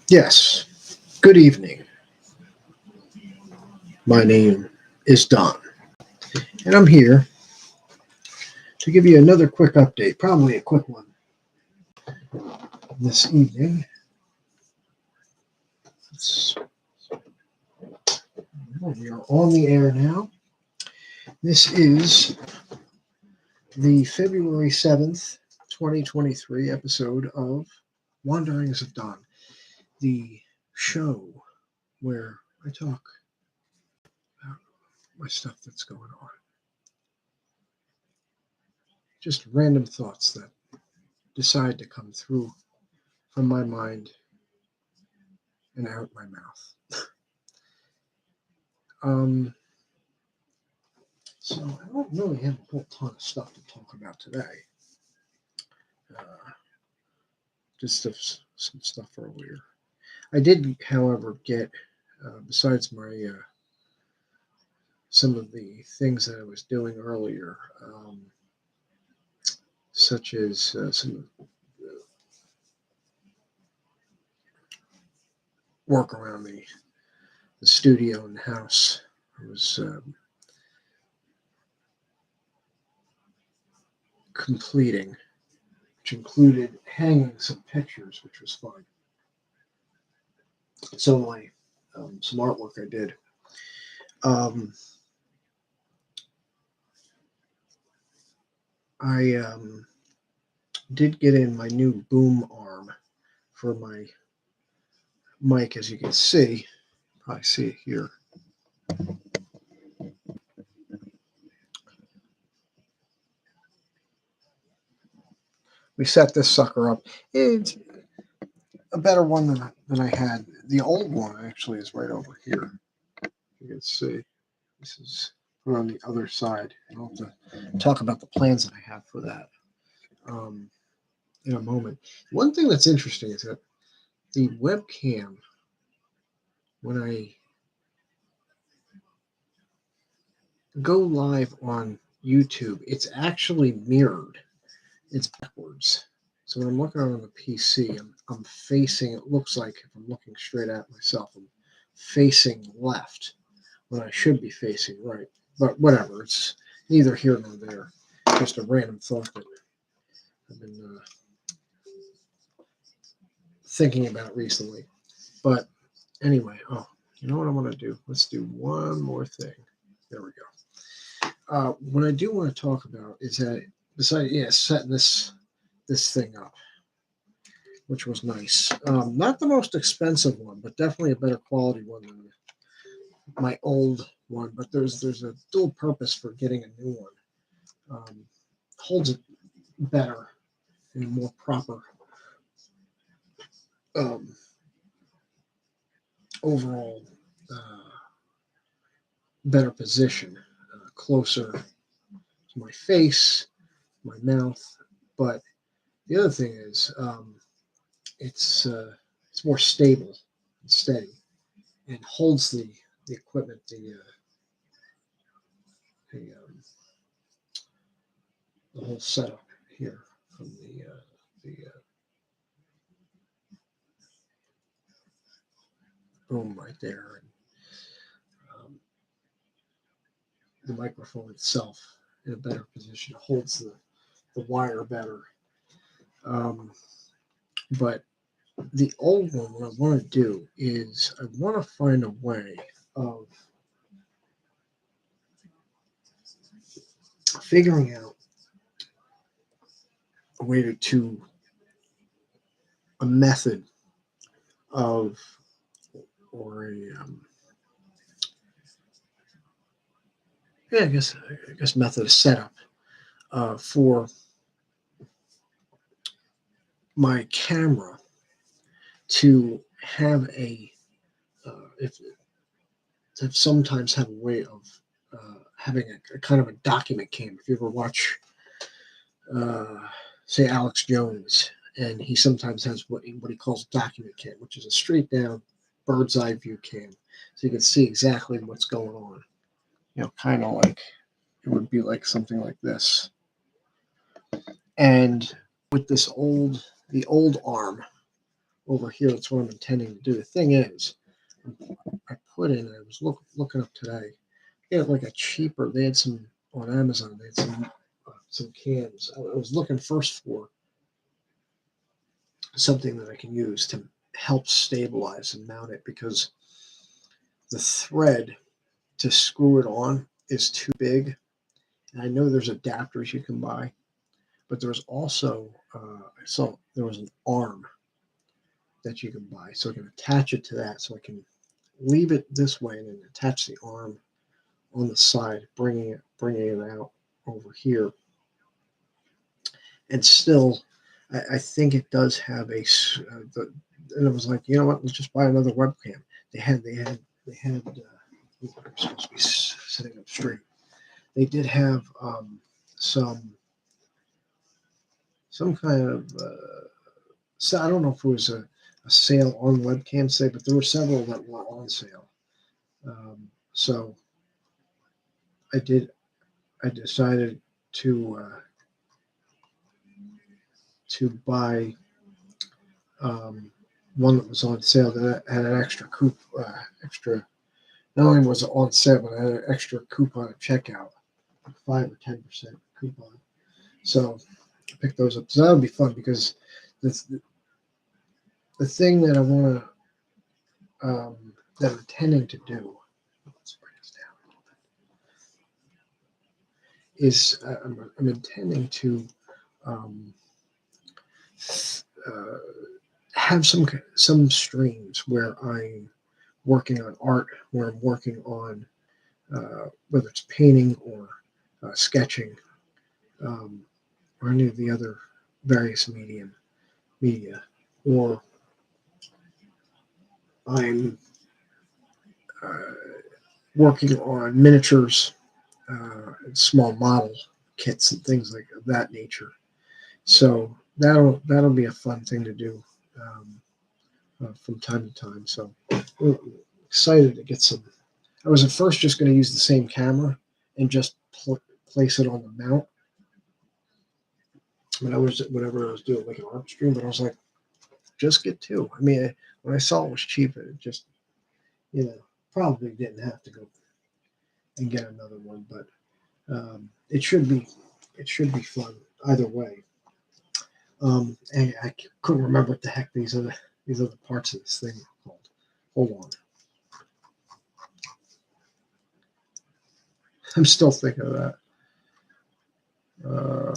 Yes, good evening. My name is Don, and I'm here to give you another quick update, probably a quick one this evening. We are on the air now. This is the February 7th, 2023 episode of Wanderings of Don, the show where I talk about my stuff that's going on. Just random thoughts that decide to come through from my mind and out my mouth. So I don't really have a whole ton of stuff to talk about today. Just some stuff earlier. I did, however, get besides my some of the things that I was doing earlier, such as some work around the studio and the house. I was completing, which included hanging some pictures, which was fun. So my some artwork I did. I did get in my new boom arm for my mic, as you can see. I see it here. We set this sucker up. It's a better one than I had. The old one actually is right over here. You can see. This is put on the other side. I'll have to talk about the plans that I have for that in a moment. One thing that's interesting is that the webcam, when I go live on YouTube, it's actually mirrored. It's backwards. So when I'm looking on the PC, I'm facing, it looks like if I'm looking straight at myself, I'm facing left when I should be facing right. But whatever, it's neither here nor there. Just a random thought that I've been thinking about recently. But anyway, you know what I want to do? Let's do one more thing. There we go. What I do want to talk about is that besides, setting this thing up, which was nice. Not the most expensive one, but definitely a better quality one than my old one. But there's a dual purpose for getting a new one. Holds it better in a more proper overall better position, closer to my face, my mouth. But the other thing is it's more stable and steady and holds the equipment, the whole setup here from the boom right there, and the microphone itself in a better position, holds the wire better. But the old one, what I want to do is I want to find a way of figuring out a way to a method of or a I guess method of setup for my camera to have if to sometimes have a way of having a kind of a document cam. If you ever watch, say, Alex Jones, and he sometimes has what he calls document cam, which is a straight down bird's eye view cam, so you can see exactly what's going on. Kind of like it would be like something like this. And with the old arm, over here. That's what I'm intending to do. The thing is, I put in, I was looking up today, they had like a cheaper, they had some on Amazon, they had some cans. I was looking first for something that I can use to help stabilize and mount it because the thread to screw it on is too big. And I know there's adapters you can buy, but there's also I saw there was an arm that you can buy, so I can attach it to that. So I can leave it this way and then attach the arm on the side, bringing it out over here, and still, I think it does have and it was like, you know what? Let's just buy another webcam. They had. I'm supposed to be sitting up straight. They did have some kind of. So I don't know if it was a sale on webcam today, but there were several that were on sale. So I did. I decided to buy one that was on sale that had an extra extra. Not only was it on sale, but I had an extra coupon at checkout, like 5 or 10% coupon. So I picked those up. So that would be fun because the thing that I want to that I'm intending to do. Let's bring this down. Is I'm intending to um, uh, have some streams where I'm working on art, where I'm working on whether it's painting or sketching, um, or any of the other various media, or I'm uh, working on miniatures, small model kits, and things like of that nature. So that'll be a fun thing to do from time to time. So I'm excited to get some. I was at first just going to use the same camera and just place it on the mount. When I was whenever I was doing like an art stream, but I was like, just get two. I mean, when I saw it was cheap, it just probably didn't have to go and get another one, but it should be fun either way. And I couldn't remember what the heck these other parts of this thing are called. Hold on, I'm still thinking of that. Uh,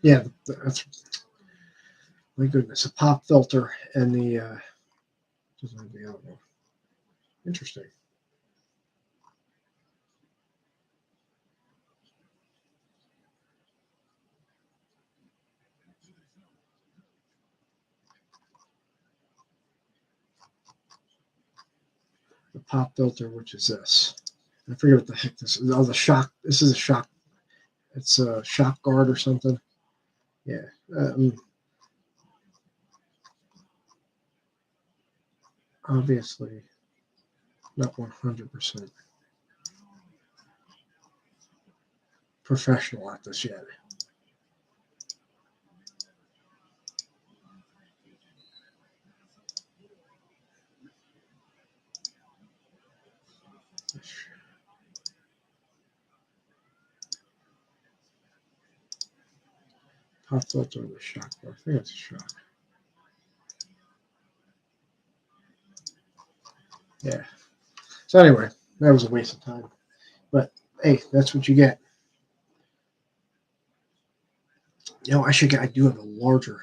yeah, that's my goodness, a pop filter and the other one. Interesting. The pop filter, which is this. I forget what the heck this is. Oh, the shock. This is a shock. It's a shock guard or something. Yeah. Obviously, not 100% professional at this yet. Pop filter with shock guard. I think it's a shock. Yeah. So anyway, that was a waste of time. But hey, that's what you get. I do have a larger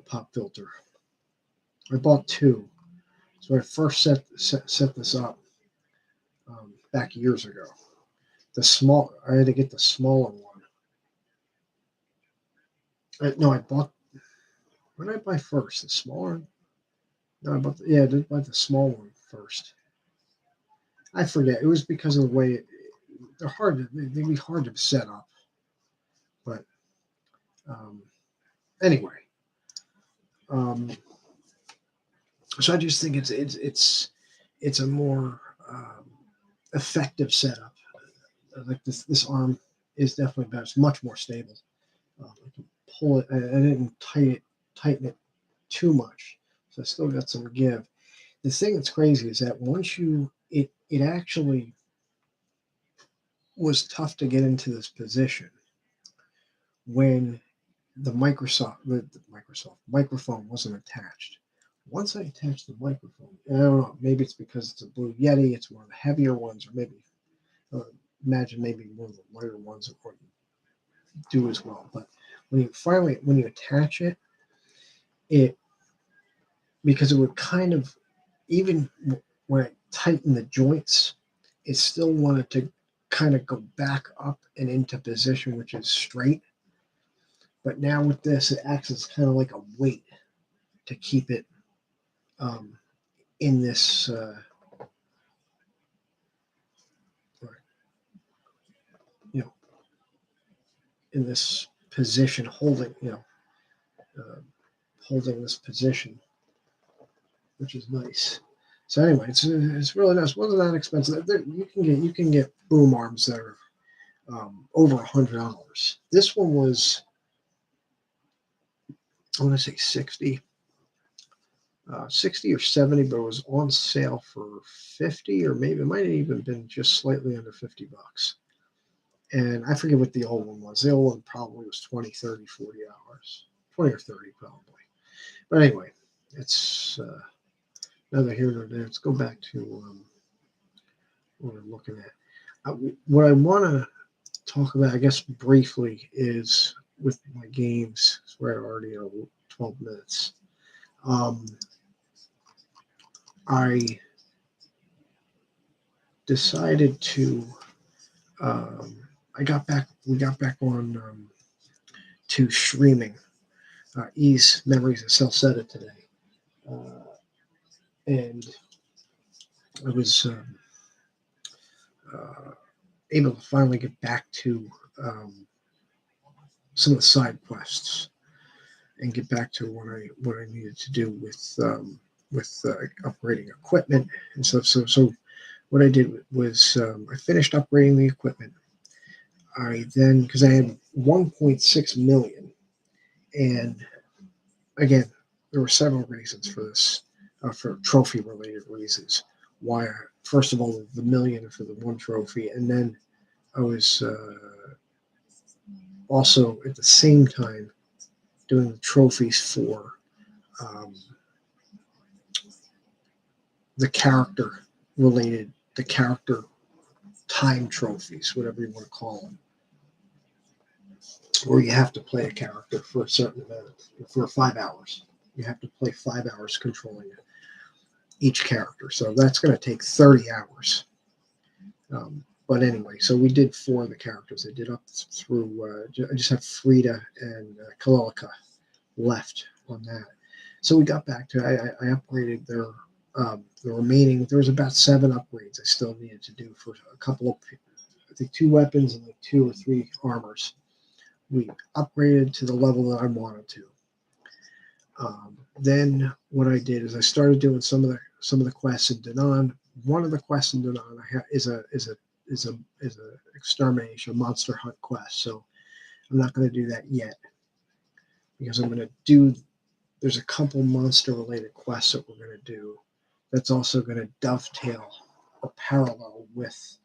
pop filter. I bought two. So I first set this up back years ago. I had to get the smaller one. No, I bought. What did I buy first? The smaller? No, I did buy the small one first. I forget. It was because of the way they're hard. They'd be hard to set up. But um, anyway, So I just think it's a more effective setup. Like this arm is definitely better. It's much more stable. I can pull it. I didn't tighten it too much, so I still got some give. The thing that's crazy is that once it actually was tough to get into this position when the microphone wasn't attached. Once I attached the microphone, and I don't know, maybe it's because it's a Blue Yeti, it's one of the heavier ones, or maybe uh, imagine maybe one of the lighter ones would do as well. But when you attach it, it because it would kind of even when I tighten the joints, it still wanted to kind of go back up and into position, which is straight. But now with this, it acts as kind of like a weight to keep it um, in this, you know, in this position, uh, holding this position, which is nice. So anyway, it's really nice. Wasn't that expensive? You can get boom arms that are over $100. This one was, I want to say 60 or 70, but it was on sale for 50, or maybe it might have even been just slightly under $50. And I forget what the old one was. The old one probably was 20, 30, 40 hours, 20 or 30 probably. But anyway, it's neither here nor there. Let's go back to what we're looking at. What I want to talk about, I guess, briefly is with my games. We're already at 12 minutes. I decided to. We got back on to streaming. Ease Memories of Self said it today, and I was able to finally get back to some of the side quests and get back to what I needed to do with upgrading equipment and stuff. So what I did was I finished upgrading the equipment. I then, because I had 1.6 million, and again, there were several reasons for this, for trophy related reasons. Why? First of all, the million for the one trophy, and then I was also at the same time doing the trophies for um, the character time trophies, whatever you want to call them, where you have to play a character for a certain amount, for 5 hours. You have to play 5 hours controlling each character. So that's going to take 30 hours. But anyway, so we did 4 of the characters. I did up through, I just have Frida and Kalilika left on that. So we got back to, I upgraded the remaining, there was about 7 upgrades I still needed to do for a couple of, I think 2 weapons and like 2 or 3 armors. We upgraded to the level that I wanted to. Then what I did is I started doing some of the quests in Danan. One of the quests in Danan is a extermination, a monster hunt quest. So I'm not going to do that yet because I'm going to do. There's a couple monster related quests that we're going to do. That's also going to dovetail or parallel with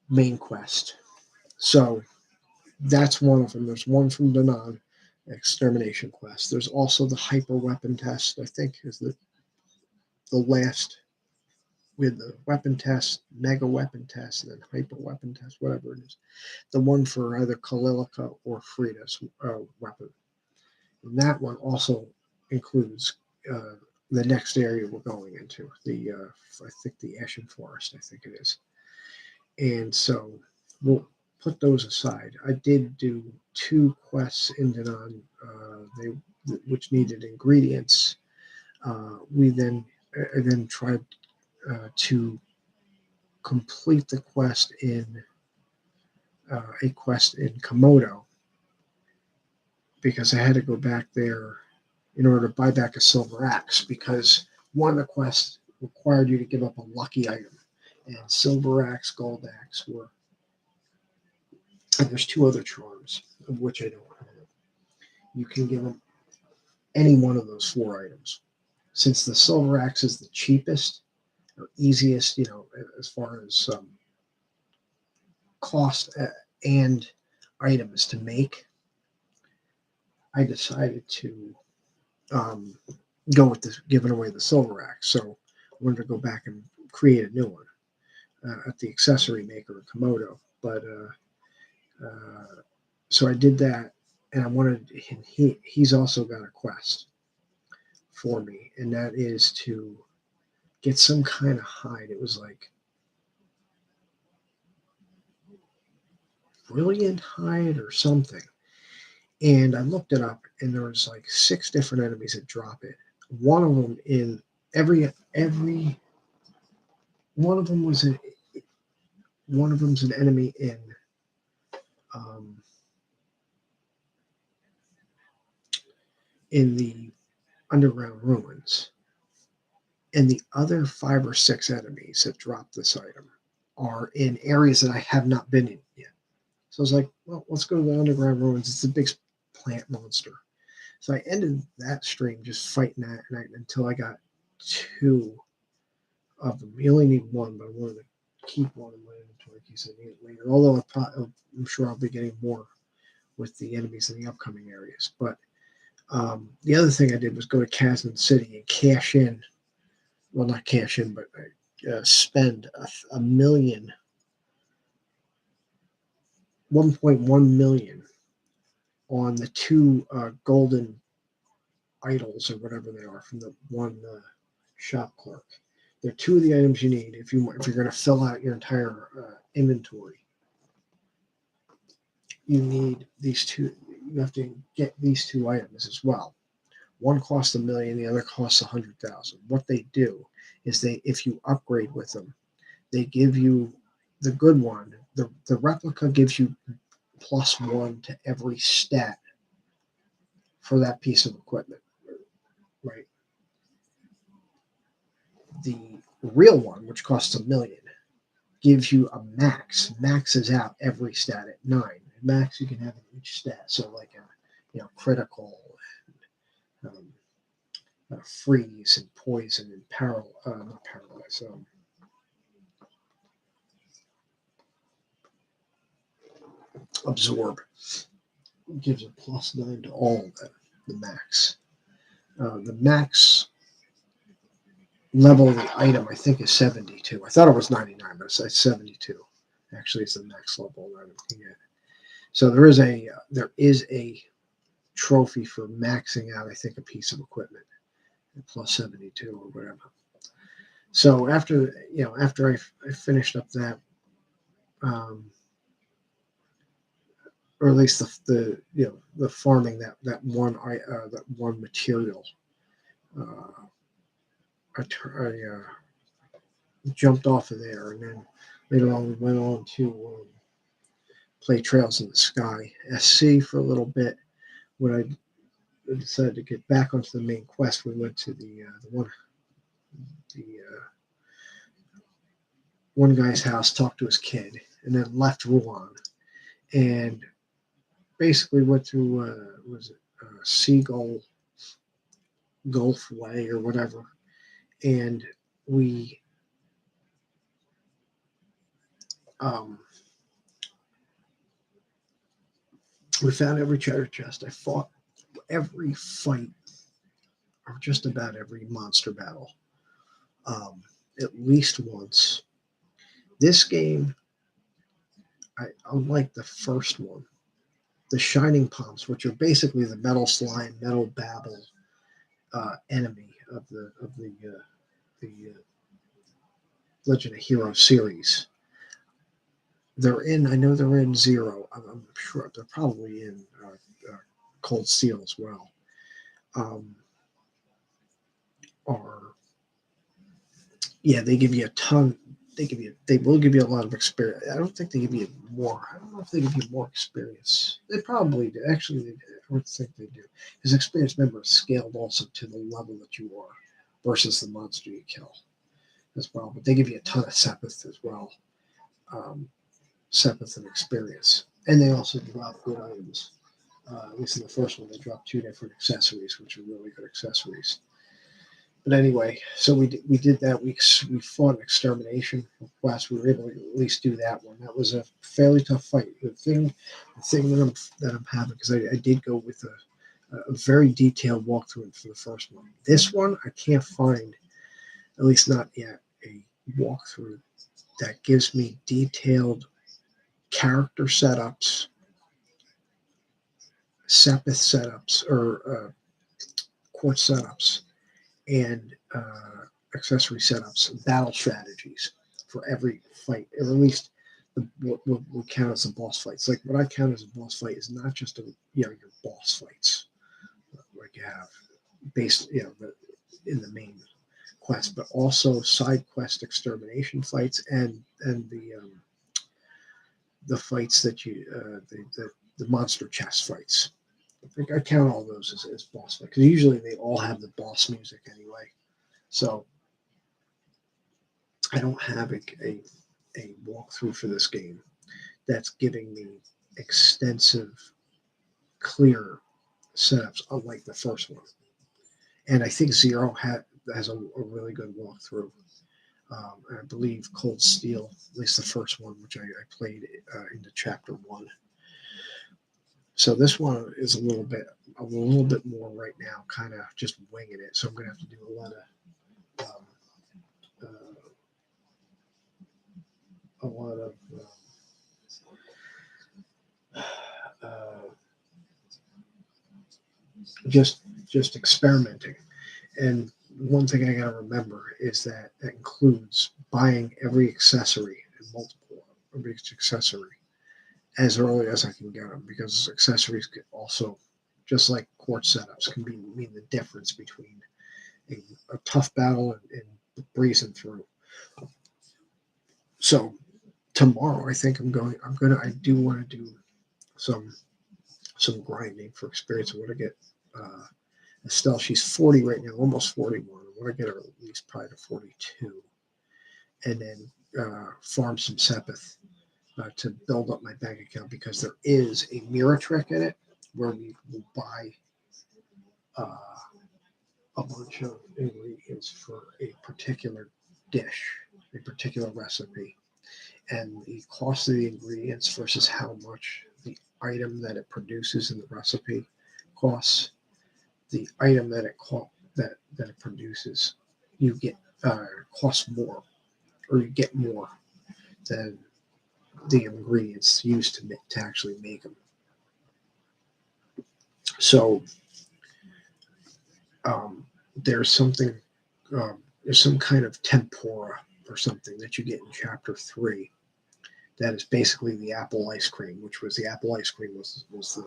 main quest. So that's one of them. There's one from Danan, extermination quest. There's also the hyper weapon test. I think is the last with the weapon test, mega weapon test, and then hyper weapon test, whatever it is. The one for either Kalilika or Frida's weapon. And that one also includes the next area we're going into, I think the Ashen Forest, I think it is. And so we'll put those aside. I did do 2 quests in Danan, which needed ingredients. I then tried to complete the quest in a quest in Komodo because I had to go back there in order to buy back a silver axe, because one of the quests required you to give up a lucky item, and silver axe, gold axe were, and there's two other charms of which I don't have. You can give them any one of those four items. Since the silver axe is the cheapest or easiest, as far as cost and items to make, I decided to um, go with this, giving away the silver axe. So I wanted to go back and create a new one at the accessory maker Komodo. But so I did that, and I wanted, and he's also got a quest for me, and that is to get some kind of hide. It was like brilliant hide or something. And I looked it up, and there was like six different enemies that drop it. One of them in every one of them was one of them's an enemy um, in the underground ruins, and the other five or six enemies that drop this item are in areas that I have not been in yet. So I was like, well, let's go to the underground ruins. It's a big plant monster. So I ended that stream just fighting that until I got two of them. You only need one, but I wanted to keep one in my inventory in case I need it later. Although I'm sure I'll be getting more with the enemies in the upcoming areas. But the other thing I did was go to Chasm City and cash in. Well, not cash in, but spend a million, 1.1 million on the two golden idols or whatever they are from the one shop clerk. They're two of the items you need if you're going to fill out your entire inventory. You need these two. You have to get these two items as well. One costs 1 million, the other costs 100,000. What they do is if you upgrade with them, they give you the good one. The replica gives you +1 to every stat for that piece of equipment, right? The real one, which costs 1 million, gives you a maxes out every stat at 9. Max you can have in each stat, so like a critical, and freeze and poison and not paralyze. Absorb gives a +9 to all of them. The max. The max level of the item, I think, is 72. I thought it was 99, but it's 72. Actually, it's the max level that I can get. So there is a trophy for maxing out, I think, a piece of equipment at +72 or whatever. So after I finished up that, or at least the farming that one material, I jumped off of there, and then later on we went on to play Trails in the Sky SC for a little bit. When I decided to get back onto the main quest, we went to the one guy's house, talked to his kid, and then left Rouen, and basically went through was it Seagull Gulf Way or whatever, and we we found every treasure chest. I fought every fight, or just about every monster battle, at least once. This game, unlike the first one, the Shining Palms, which are basically the Metal Slime, Metal Babble enemy of the Legend of Heroes series. I know they're in Zero. I'm sure they're probably in Cold Steel as well. They give you a ton. they will give you a lot of experience. I don't think they give you more. I don't know if they give you more experience. They probably do. Actually, I would think they do. Because experience member is scaled also to the level that you are versus the monster you kill as well. But they give you a ton of Sepith as well. Um, Sepith and experience. And they also drop good items. At least in the first one, they drop 2 different accessories, which are really good accessories. But anyway, so we did that. We fought an extermination quest. We were able to at least do that one. That was a fairly tough fight. The thing that I'm having, because I did go with a very detailed walkthrough for the first one. This one I can't find, at least not yet, a walkthrough that gives me detailed character setups, Sepith setups, or court setups, and accessory setups, battle strategies for every fight, or at least what would count as a boss fights. Like what I count as a boss fight is not just your boss fights like you have based in the main quest, but also side quest extermination fights and the fights that you the monster chest fights. I think I count all those as boss fights because usually they all have the boss music anyway. So I don't have a walkthrough for this game that's giving me extensive, clear setups, unlike the first one. And I think Zero has a really good walkthrough. I believe Cold Steel, at least the first one, which I played into Chapter 1. So this one is a little bit more right now, kind of just winging it. So I'm going to have to do a lot of just experimenting. And one thing I got to remember is that includes buying every accessory and multiple every accessory as early as I can get them, because accessories can also, just like court setups, can mean the difference between a tough battle and breezing through. So tomorrow, I think I do want to do some grinding for experience. I want to get Estelle. She's 40 right now, almost 41. I want to get her at least probably to 42, and then farm some Sepith to build up my bank account, because there is a mirror trick in it where we will buy a bunch of ingredients for a particular dish, a particular recipe, and the cost of the ingredients versus how much the item that it produces in the recipe costs. The item that it produces, you get costs more, or you get more than the ingredients used to actually make them. So there's something, there's some kind of tempura or something that you get in Chapter 3 that is basically the apple ice cream, which was the apple ice cream was the,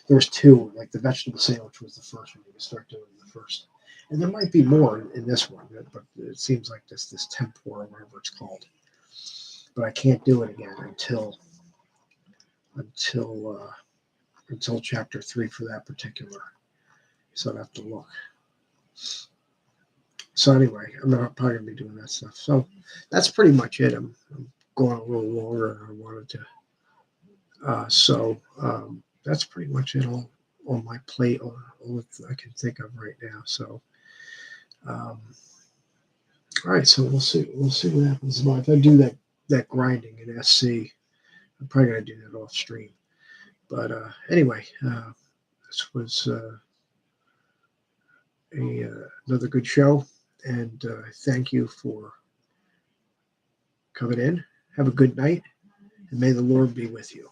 there was 2, like the vegetable sandwich was the first one. You can start doing the first. And there might be more in this one, but it seems like this tempura, whatever it's called. But I can't do it again until Chapter 3 for that particular. So I'd have to look. So anyway, I'm probably going to be doing that stuff. So that's pretty much it. I'm going a little longer than I wanted to. That's pretty much it all on my plate, or all I can think of right now. So, all right. So we'll see what happens. If I do that grinding in SC, I'm probably going to do that off stream. But anyway, this was another good show, and thank you for coming in. Have a good night, and may the Lord be with you.